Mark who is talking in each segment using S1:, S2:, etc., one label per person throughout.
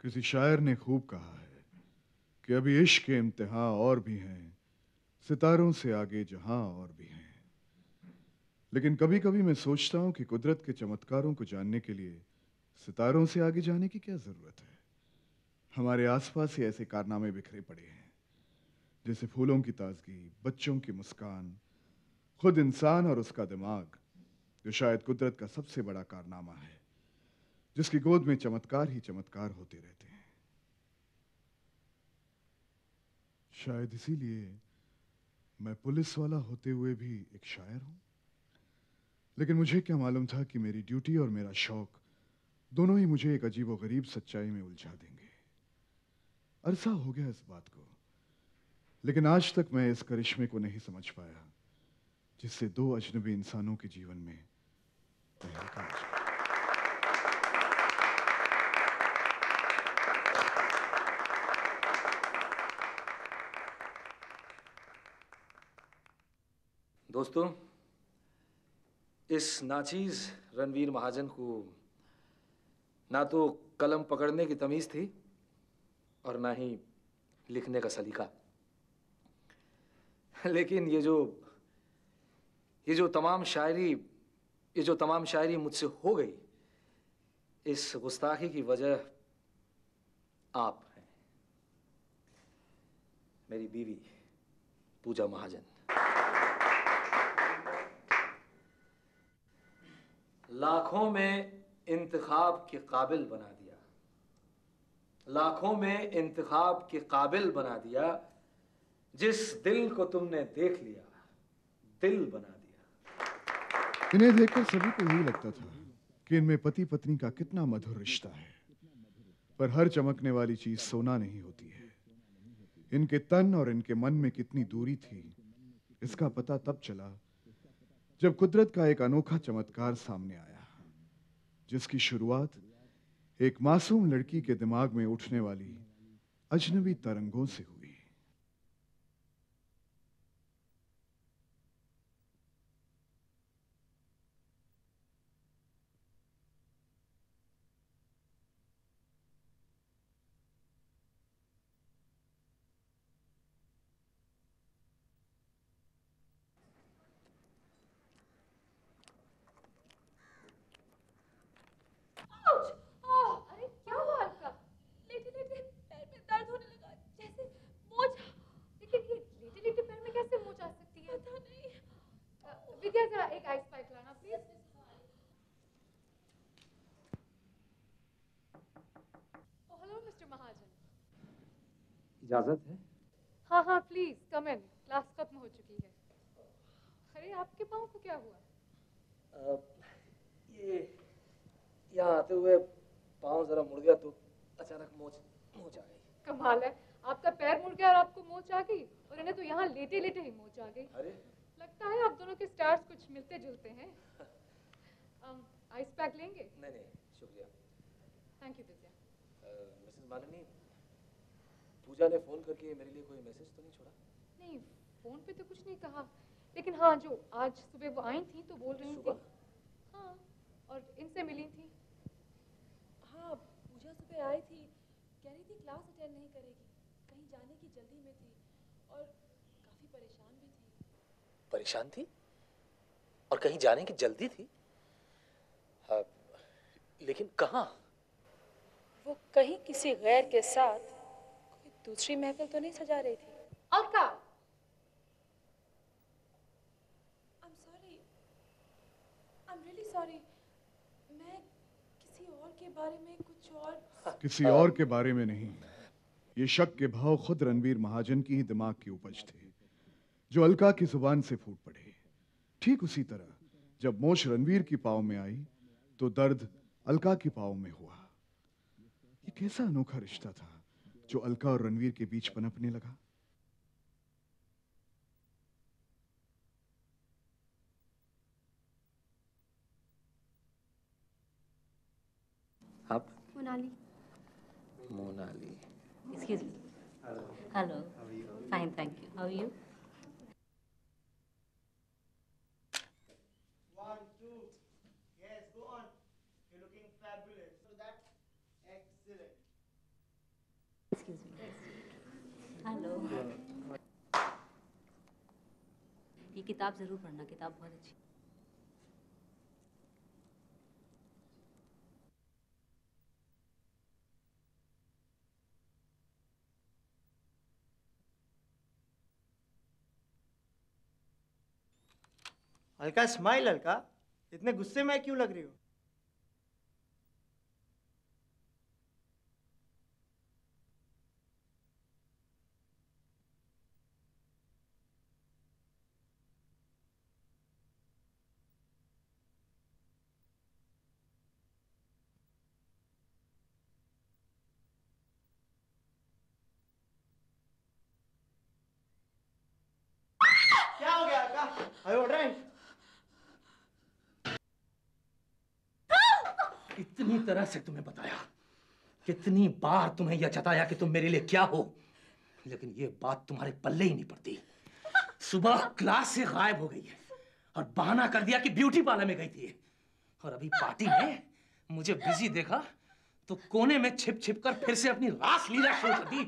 S1: किसी शायर ने खूब कहा है कि अभी इश्क के इम्तिहान और भी हैं, सितारों से आगे जहां और भी हैं। लेकिन कभी कभी मैं सोचता हूं कि कुदरत के चमत्कारों को जानने के लिए सितारों से आगे जाने की क्या जरूरत है। हमारे आसपास ही ऐसे कारनामे बिखरे पड़े हैं, जैसे फूलों की ताजगी, बच्चों की मुस्कान, खुद इंसान और उसका दिमाग, जो शायद कुदरत का सबसे बड़ा कारनामा है, जिसकी गोद में चमत्कार ही चमत्कार होते रहते हैं। शायद इसीलिए मैं पुलिस वाला होते हुए भी एक शायर हूं। लेकिन मुझे क्या मालूम था कि मेरी ड्यूटी और मेरा शौक दोनों ही मुझे एक अजीबोगरीब सच्चाई में उलझा देंगे। अरसा हो गया इस बात को, लेकिन आज तक मैं इस करिश्मे को नहीं समझ पाया जिससे दो अजनबी इंसानों के जीवन में तहलका आ जाए।
S2: दोस्तों, इस नाचीज रणवीर महाजन को ना तो कलम पकड़ने की तमीज थी और ना ही लिखने का सलीका। लेकिन ये जो तमाम शायरी ये जो तमाम शायरी मुझसे हो गई, इस गुस्ताखी की वजह आप हैं, मेरी बीवी पूजा महाजन। लाखों में इंतखाब के काबिल बना दिया, लाखों में इंतखाब के काबिल बना दिया, जिस दिल को तुमने देख लिया दिल बना दिया।
S1: इन्हें देखकर सभी को यही लगता था कि इनमें पति पत्नी का कितना मधुर रिश्ता है। पर हर चमकने वाली चीज सोना नहीं होती है। इनके तन और इनके मन में कितनी दूरी थी, इसका पता तब चला जब कुदरत का एक अनोखा चमत्कार सामने आया, जिसकी शुरुआत एक मासूम लड़की के दिमाग में उठने वाली अजनबी तरंगों से हुई।
S3: अरे क्या हुआ आपका? लेटे लेटे पैर में दर्द होने लगा, जैसे मोच। लेकिन ये लेटे लेटे पैर में कैसे मोच आ सकती है? पता नहीं। विद्या, जरा एक आइस पैक लाना प्लीज। हेलो मिस्टर महाजन।
S2: इजाजत है?
S3: हाँ हाँ, प्लीज कम इन, क्लास खत्म हो चुकी है। अरे आपके पाँव को क्या हुआ?
S2: ये यहाँ आते हुए पाँव जरा मुड़ गया तो अचानक मोच मोच आ गई।
S3: कमाल है, आपका पैर मुड़ गया और आपको मोच आ गई, और इन्हें तो यहाँ लेटे लेटे ही मोच आ गई।
S2: अरे
S3: लगता है आप दोनों के स्टार्स कुछ मिलते जुलते हैं। आइस पैक लेंगे?
S2: नहीं नहीं, शुक्रिया।
S3: Thank you Vidya.
S2: Mrs Malini, Pooja ने फोन करके मेरे लिए कोई मैसेज तो नहीं छोड़ा?
S3: नहीं, फोन पे तो कुछ नहीं कहा, लेकिन हाँ, जो आज सुबह वो आई थी तो बोल रही थी। हाँ, और इनसे मिली थी।
S4: हाँ, पूजा सुबह आई थी, कह रही थी क्लास अटेंड नहीं करेगी, कहीं जाने की जल्दी में थी और काफी परेशान भी थी।
S2: परेशान थी और कहीं जाने की जल्दी थी? हाँ, लेकिन कहाँ?
S4: वो कहीं किसी गैर के साथ कोई दूसरी महफिल तो नहीं सजा रही थी?
S3: Alka,
S4: I'm sorry, I'm really sorry, मैं किसी और के बारे में कुछ और।
S1: किसी और के बारे में नहीं, ये शक के भाव खुद रणवीर महाजन की ही दिमाग की उपज थे, जो अलका की जुबान से फूट पड़े। ठीक उसी तरह जब मोच रणवीर की पाँव में आई तो दर्द अलका की पाँव में हुआ। ये कैसा अनोखा रिश्ता था जो अलका और रणवीर के बीच पनपने लगा।
S2: आप?
S5: Monali.
S2: Monali.
S5: Excuse me. Hello. Fine, thank you. How are you?
S6: One, two. Yes, go on. You're looking fabulous. So that's excellent.
S5: ये किताब जरूर पढ़ना, किताब बहुत अच्छी।
S6: हल्का स्माइल हल्का, इतने गुस्से में क्यों लग रही हो? क्या हो गया हल्का? Are you alright?
S2: इतनी तरह से तुम्हें बताया, कितनी बार तुम्हें यह जताया कि तुम मेरे लिए क्या हो, लेकिन ये बात तुम्हारे पल्ले ही नहीं पड़ती। सुबह क्लास से गायब हो गई है और बहाना कर दिया कि ब्यूटी पार्लर में गई थी, और अभी पार्टी में मुझे बिजी देखा तो कोने में छिप छिप कर फिर से अपनी रास लीला शुरू कर दी।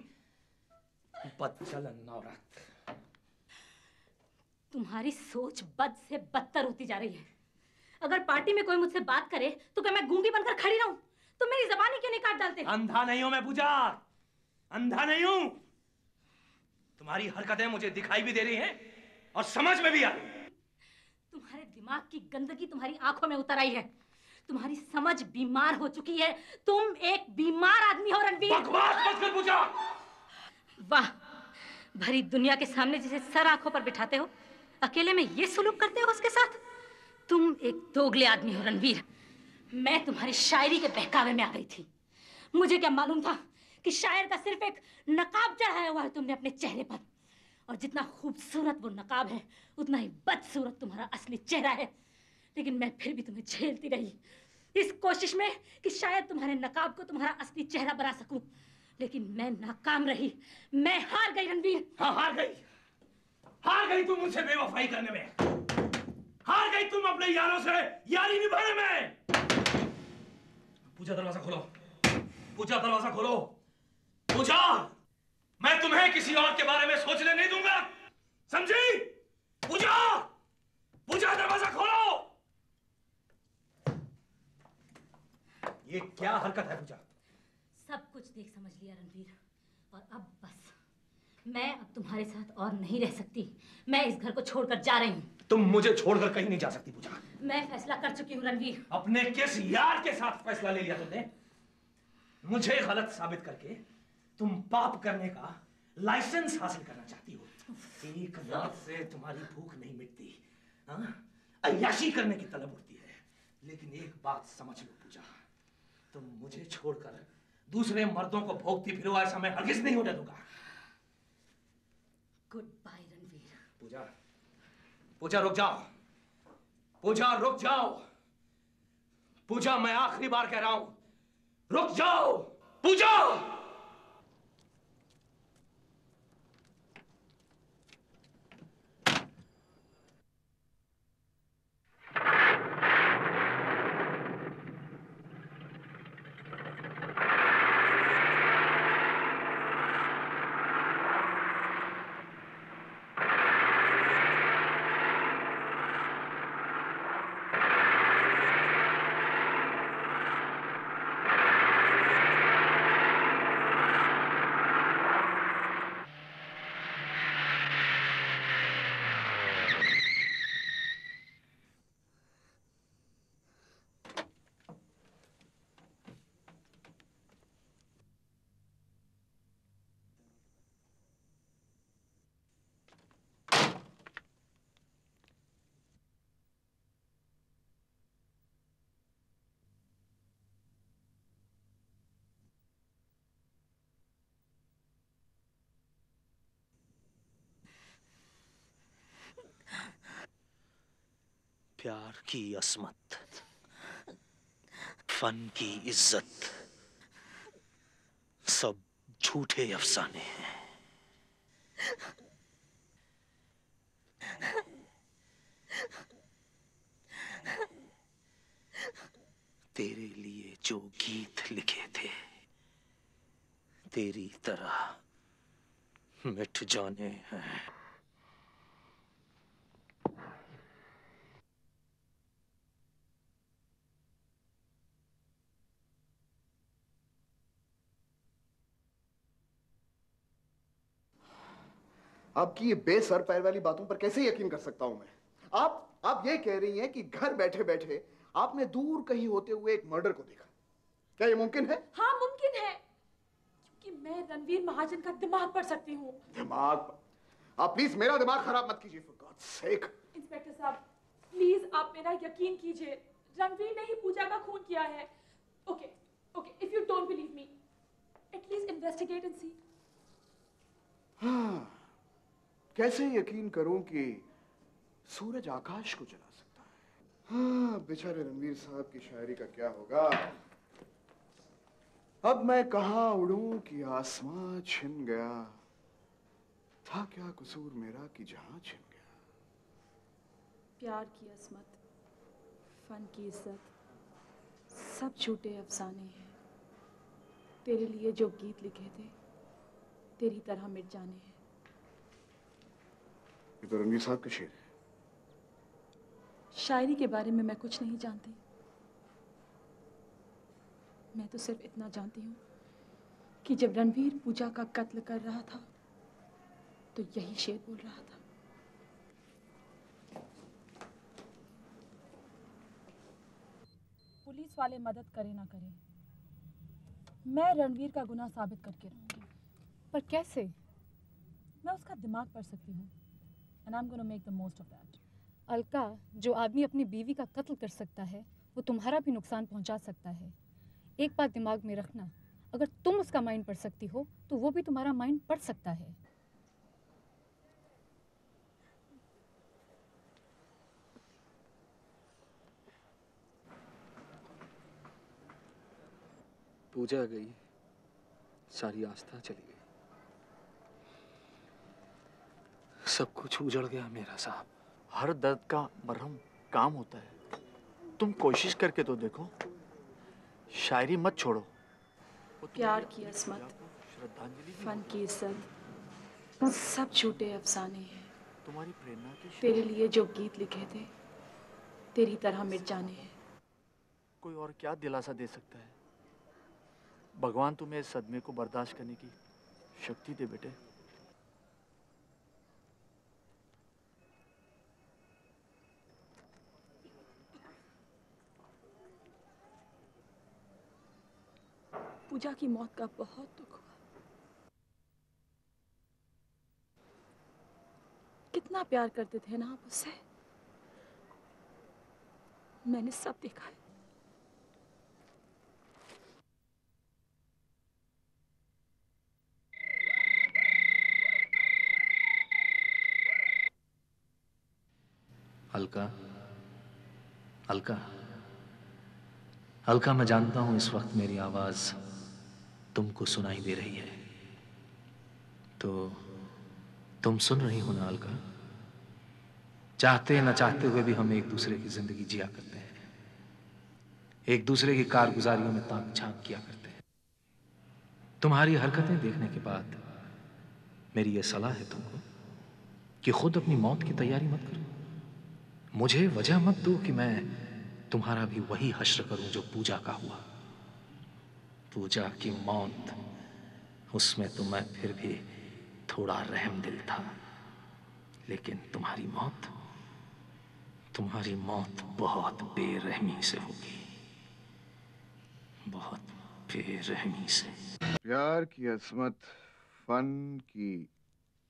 S2: बदचलन औरत।
S5: तुम्हारी सोच बद से बदतर होती जा रही है। अगर पार्टी में कोई मुझसे बात करे तो क्या मैं गूंगी बनकर खड़ी रहूं? तुम मेरी जबान ही क्यों नहीं काट डालते?
S2: अंधा नहीं हूं मैं पूजा, अंधा नहीं हूं। तुम्हारी हरकतें मुझे दिखाई भी दे रही हैं और समझ में भी आ रही है।
S5: तुम्हारे दिमाग की गंदगी तुम्हारी आंखों में उतर आई है। तुम्हारी समझ बीमार हो चुकी है। तुम एक बीमार आदमी हो रणवीर।
S2: बकवास मत कर पूजा।
S5: वाह, भरी दुनिया के सामने जिसे सर आंखों पर बिठाते हो, अकेले में ये सुलूक करते हो उसके साथ। तुम एक दोगले आदमी हो रणवीर। मैं तुम्हारी शायरी के बहकावे में आ गई थी। मुझे क्या मालूम था कि शायर का सिर्फ एक नकाब चढ़ाया हुआ है तुमने अपने चेहरे पर, और जितना खूबसूरत वो नकाब है उतना ही बदसूरत तुम्हारा असली चेहरा है। लेकिन मैं फिर भी तुम्हें झेलती रही, इस कोशिश में कि शायद तुम्हारे नकाब को तुम्हारा असली चेहरा बना सकूं। लेकिन मैं नाकाम रही, मैं हार गई रणवीर।
S2: हाँ, हार गई तुम मुझसे बेवफाई करने में, हार गई तुम अपने यारों से यारी निभाने में। पूजा दरवाजा खोलो, पूजा दरवाजा खोलो। पूजा, मैं तुम्हें किसी और के बारे में सोचने नहीं दूंगा, समझी? पूजा, पूजा दरवाजा खोलो। ये क्या हरकत है पूजा?
S5: सब कुछ देख समझ लिया रणवीर, और अब बस मैं अब तुम्हारे साथ और नहीं रह सकती। मैं इस घर को छोड़कर जा रही हूँ।
S2: तुम मुझे छोड़कर कहीं नहीं जा सकती पूजा।
S5: मैं फैसला कर चुकी हूँ रणवीर।
S2: अपने किस यार के साथ फैसला ले लिया तुमने? मुझे गलत साबित करके तुम पाप करने का लाइसेंस हासिल करना चाहती हो। एक रात से तुम्हारी भूख नहीं मिटती, अय्याशी करने की तलब उठती है। लेकिन एक बात समझ लो पूजा, तुम मुझे छोड़कर दूसरे मर्दों को भोगती फिरो, ऐसा मैं हरगिज नहीं होने दूंगा।
S5: Good bye Ranveer.
S2: पूजा, पूजा रुक जाओ, पूजा रुक जाओ। पूजा, मैं आखिरी बार कह रहा हूं, रुक जाओ पूजा।
S7: प्यार की असमत, फन की इज्जत, सब झूठे अफसाने हैं। तेरे लिए जो गीत लिखे थे, तेरी तरह मिट जाने हैं।
S1: आपकी ये बेसर पैर वाली बातों पर कैसे यकीन कर सकता हूं मैं? आप ये कह रही हैं कि घर बैठे बैठे आपने दूर कहीं होते हुए एक मर्डर को देखा। क्या ये मुमकिन है?
S4: हाँ मुमकिन है, क्योंकि मैं रणवीर महाजन का दिमाग पढ़ सकती हूँ।
S1: दिमाग? आप प्लीज मेरा दिमाग खराब मत कीजिए, फॉर गॉड्स सेक।
S4: इंस्पेक्टर साहब प्लीज आप मेरा यकीन कीजिए, रणवीर ने ही पूजा का खून किया है। Okay okay, if you don't believe me at least investigate and see.
S1: हाँ, कैसे यकीन करूं कि सूरज आकाश को जला सकता है? हाँ, बेचारे रणवीर साहब की शायरी का क्या होगा? अब मैं कहां उड़ूं कि आसमां छिन गया, था क्या कसूर मेरा कि जहां छिन गया।
S4: प्यार की असमत, फन की इज्जत, सब झूठे अफसाने हैं। तेरे लिए जो गीत लिखे थे तेरी तरह मिट जाने हैं।
S1: ये तो रणवीर साहब का शेर है।
S4: शायरी के बारे में मैं कुछ नहीं जानती, मैं तो सिर्फ इतना जानती हूँ कि जब रणवीर पूजा का कत्ल कर रहा था तो यही शेर बोल रहा था। पुलिस वाले मदद करे ना करे, मैं रणवीर का गुनाह साबित करके रहूंगी।
S3: पर कैसे?
S4: मैं उसका दिमाग पढ़ सकती हूँ and I'm gonna make the most of that.
S3: Alka, जो आदमी अपनी बीवी का कत्ल कर सकता है वो तुम्हारा भी नुकसान पहुंचा सकता है। एक बात दिमाग में रखना, अगर तुम उसका माइंड पढ़ सकती हो तो वो भी तुम्हारा माइंड पढ़ सकता है।
S2: पूजा गई, सारी आस्था चली गई, सब कुछ उजड़ गया मेरा साहब।
S8: हर दर्द का मरहम काम होता है, तुम कोशिश करके तो देखो। शायरी मत छोड़ो।
S4: प्यार की असमत,
S8: श्रद्धांजलि
S4: फन की इज्जत, सब झूठे अफसाने हैं।
S8: तुम्हारी प्रेरणा की
S4: तेरे लिए जो गीत लिखे थे तेरी तरह मिट जाने हैं।
S8: कोई और क्या दिलासा दे सकता है? भगवान तुम्हें इस सदमे को बर्दाश्त करने की शक्ति दे बेटे।
S4: पूजा की मौत का बहुत दुख हुआ। कितना प्यार करते थे ना आप उससे, मैंने सब देखा है।
S2: अलका, अलका, अलका, मैं जानता हूं इस वक्त मेरी आवाज तुमको सुनाई दे रही है, तो तुम सुन रही हो ना अलका? चाहते न चाहते हुए भी हम एक दूसरे की जिंदगी जिया करते हैं, एक दूसरे की कारगुजारियों में ताक झांक किया करते हैं। तुम्हारी हरकतें देखने के बाद मेरी यह सलाह है तुमको कि खुद अपनी मौत की तैयारी मत करो। मुझे वजह मत दो कि मैं तुम्हारा भी वही हश्र करूं जो पूजा का हुआ। पूजा की मौत, उसमें तो मैं फिर भी थोड़ा रहमदिल था, लेकिन तुम्हारी मौत बहुत बेरहमी से होगी, बहुत बेरहमी से।
S1: प्यार की असमत, फन की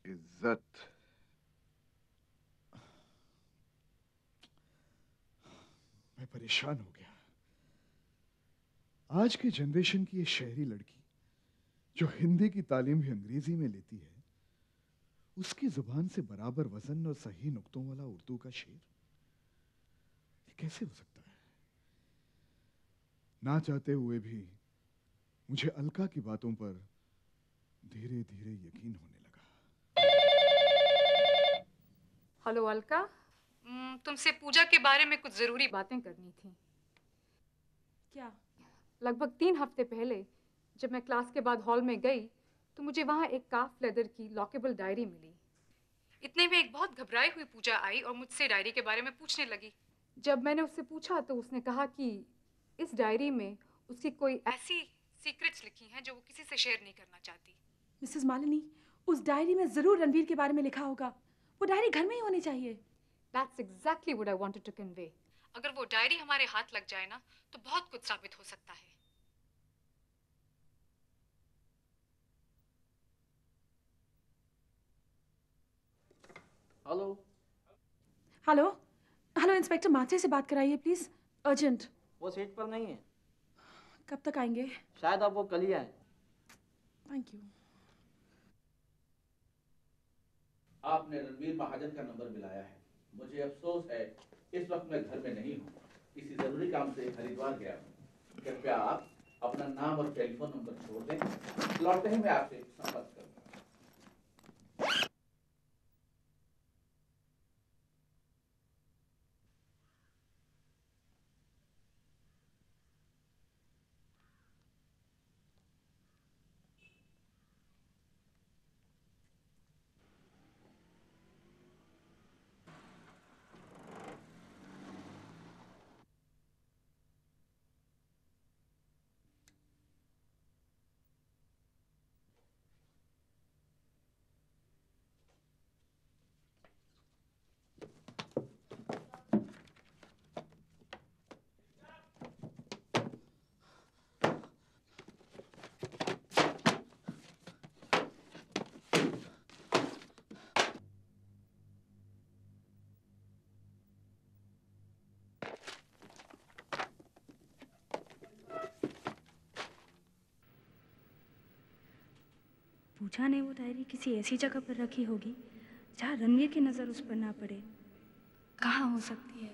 S1: इज्जत, मैं परेशान हो गया। आज की जनरेशन की ये शहरी लड़की जो हिंदी की तालीम भी अंग्रेजी में लेती है, उसकी जुबान से बराबर वजन और सही नुक्तों वाला उर्दू का शेर, ये कैसे हो सकता है? ना चाहते हुए भी मुझे अलका की बातों पर धीरे धीरे यकीन होने लगा।
S3: हेलो अलका, तुमसे पूजा के बारे में कुछ जरूरी बातें करनी थी।
S4: क्या?
S3: लगभग 3 हफ्ते पहले जब मैं क्लास के बाद हॉल में गई
S9: तो मुझे वहाँ एक काफ लेदर की लॉकेबल डायरी मिली। इतने में एक बहुत घबराई हुई पूजा आई और मुझसे डायरी के बारे में पूछने लगी। जब मैंने उससे पूछा तो उसने कहा कि इस डायरी में उसकी कोई ऐसी सीक्रेट्स लिखी हैं जो वो किसी से शेयर नहीं करना चाहती।
S4: मिसेस मालिनी, उस डायरी में जरूर रणवीर के बारे में लिखा होगा। वो डायरी घर में ही होनी चाहिए।
S9: That's exactly what I wanted to convey. अगर वो डायरी हमारे हाथ लग जाए ना तो बहुत कुछ साबित हो सकता है।
S8: हेलो
S4: हेलो हेलो, इंस्पेक्टर माचे से बात कराइए प्लीज, अर्जेंट।
S6: वो सीट पर नहीं है।
S4: कब तक आएंगे?
S6: शायद अब वो कल ही आए।
S4: Thank you.
S10: आपने रणवीर महाजन का नंबर मिलाया है। मुझे अफसोस है इस वक्त मैं घर में नहीं हूँ, किसी जरूरी काम से हरिद्वार गया हूँ। कृपया आप अपना नाम और टेलीफोन नंबर छोड़ दें, लौटते ही मैं आपसे संपर्क करूँगा।
S11: पूजा ने वो डायरी किसी ऐसी जगह पर रखी होगी जहाँ रणवीर की नजर उस पर ना पड़े। कहाँ हो सकती है?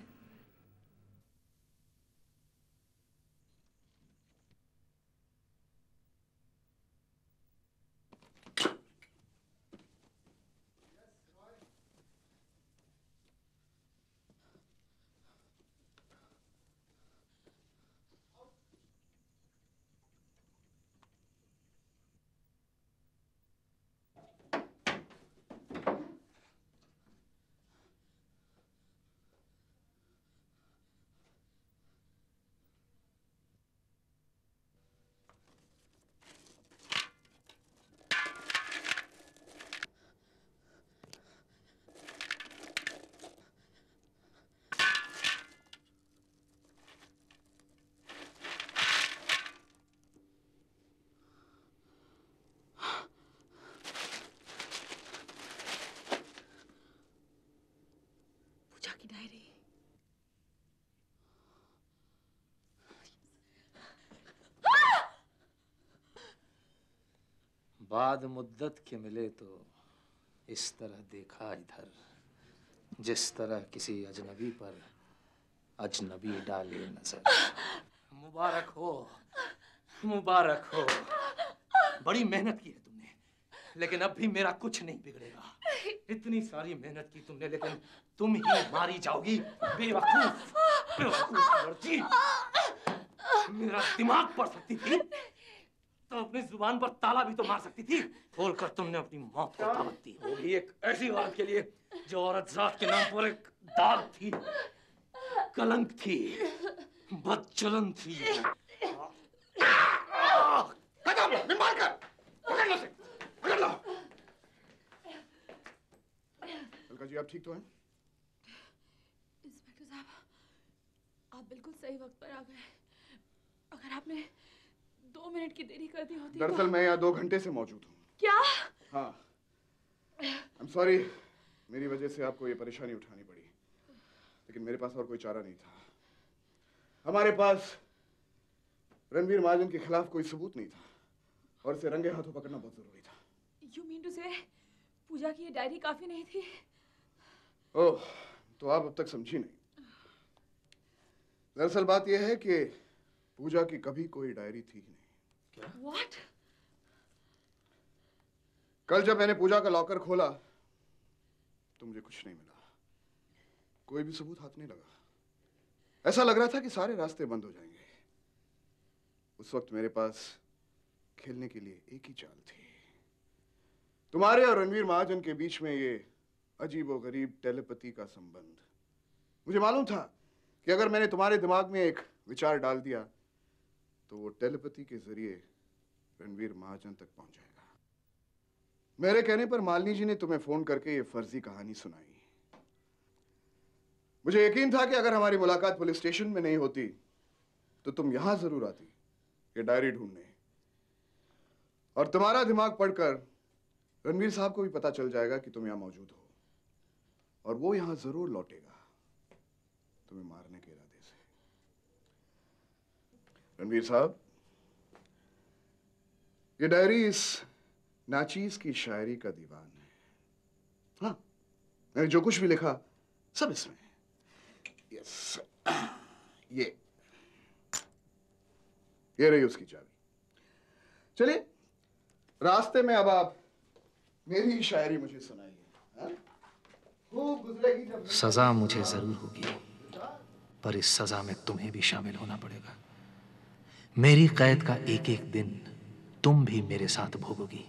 S4: पूजा की डायरी।
S2: बाद मुद्दत के मिले तो इस तरह देखा इधर, जिस तरह किसी अजनबी पर अजनबी डाले नजर। मुबारक हो, मुबारक हो। बड़ी मेहनत की है तुमने, लेकिन अब भी मेरा कुछ नहीं बिगड़ेगा। इतनी सारी मेहनत की तुमने, लेकिन तुम ही मारी जाओगी। बेवकूफ, बेवकूफ लड़की। मेरा दिमाग पढ़ सकती थी तो अपनी जुबान पर ताला भी तो मार सकती थी। खोलकर तुमने अपनी मौत को दावत दी, वो भी एक ऐसी औरत के लिए जो औरत जात के नाम पर एक दाग थी, कलंक थी, बदचलन थी।
S1: अलका जी, आप ठीक तो हैं?
S4: इंस्पेक्टर साहब, आप बिल्कुल सही वक्त पर आ गए। अगर आपने 2 मिनट की देरी कर दी होती
S1: दरअसल मैं यहाँ 2 घंटे से मौजूद हूँ।
S4: क्या?
S1: हाँ, I'm sorry, मेरी वजह से आपको ये परेशानी उठानी पड़ी, लेकिन मेरे पास और कोई चारा नहीं था। हमारे पास रणवीर महाजन के खिलाफ कोई सबूत नहीं था और इसे रंगे हाथों पकड़ना बहुत जरूरी था।
S4: You mean to say, पूजा की ये डायरी काफी नहीं थी?
S1: ओह, तो आप अब तक समझी नहीं। दरअसल बात यह है कि पूजा की कभी कोई डायरी थी ही नहीं।
S2: क्या?
S4: What?
S1: कल जब मैंने पूजा का लॉकर खोला तो मुझे कुछ नहीं मिला, कोई भी सबूत हाथ नहीं लगा। ऐसा लग रहा था कि सारे रास्ते बंद हो जाएंगे। उस वक्त मेरे पास खेलने के लिए एक ही चाल थी। तुम्हारे और रणवीर महाजन के बीच में ये अजीबोगरीब टेलीपैथी का संबंध। मुझे मालूम था कि अगर मैंने तुम्हारे दिमाग में एक विचार डाल दिया तो वो टेलीपैथी के जरिए रणवीर महाजन तक पहुंच जाएगा। मेरे कहने पर मालिनी जी ने तुम्हें फोन करके ये फर्जी कहानी सुनाई। मुझे यकीन था कि अगर हमारी मुलाकात पुलिस स्टेशन में नहीं होती तो तुम यहां जरूर आती ये डायरी ढूंढने, और तुम्हारा दिमाग पढ़कर रणवीर साहब को भी पता चल जाएगा कि तुम यहां मौजूद हो, और वो यहां जरूर लौटेगा तुम्हें मारने के इरादे से। रणवीर साहब, ये डायरी इस नाचीज की शायरी का दीवान है। हाँ, मैंने जो कुछ भी लिखा सब इसमें है। यस, ये रही उसकी चाबी। चलिए, रास्ते में अब आप मेरी ही शायरी मुझे सुनाइए। खूब गुजरेगी जब
S7: सजा मुझे जरूर होगी, पर इस सजा में तुम्हें भी शामिल होना पड़ेगा। मेरी कैद का एक एक दिन तुम भी मेरे साथ भोगोगी,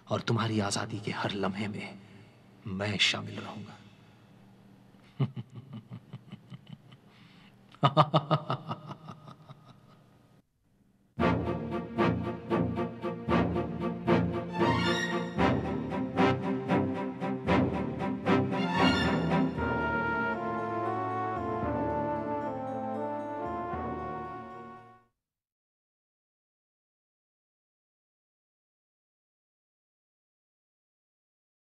S7: और तुम्हारी आजादी के हर लम्हे में मैं शामिल रहूंगा।